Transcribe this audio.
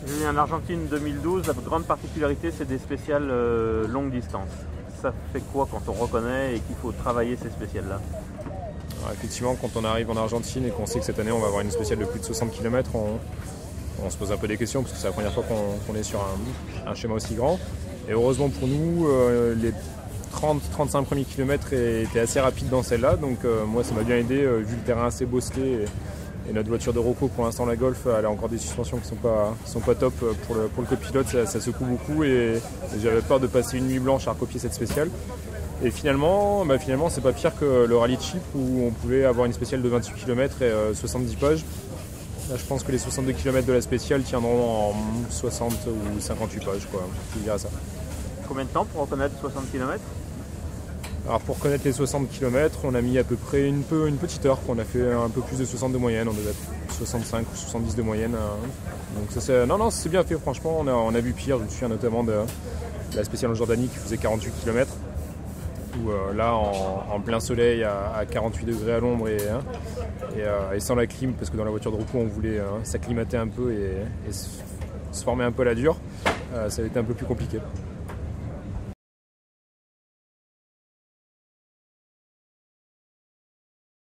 Julien, en Argentine 2012, la grande particularité, c'est des spéciales longue distance. Ça fait quoi quand on reconnaît et qu'il faut travailler ces spéciales-là? Alors, effectivement, quand on arrive en Argentine et qu'on sait que cette année on va avoir une spéciale de plus de 60 km, on se pose un peu des questions parce que c'est la première fois qu'on est sur un schéma aussi grand. Et heureusement pour nous, les 30-35 premiers kilomètres étaient assez rapides dans celle-là. Donc moi ça m'a bien aidé, vu le terrain assez bosselé. Et notre voiture de Rocco, pour l'instant la Golf, elle a encore des suspensions qui sont pas top pour le copilote, ça secoue beaucoup et j'avais peur de passer une nuit blanche à recopier cette spéciale. Et finalement c'est pas pire que le rallye de Chypre où on pouvait avoir une spéciale de 28 km et 70 pages. Là je pense que les 62 km de la spéciale tiendront en 60 ou 58 pages, quoi. Je dirais ça. Combien de temps pour reconnaître 60 km? Alors pour connaître les 60 km, on a mis à peu près une petite heure, qu'on a fait un peu plus de 60 de moyenne, on devait être 65 ou 70 de moyenne. Donc ça c'est, non c'est bien fait franchement, on a vu pire, je me souviens notamment de la spéciale en Jordanie qui faisait 48 km, où là en plein soleil à 48 degrés à l'ombre et sans la clim, parce que dans la voiture de repos on voulait s'acclimater un peu et se former un peu à la dure, ça a été un peu plus compliqué.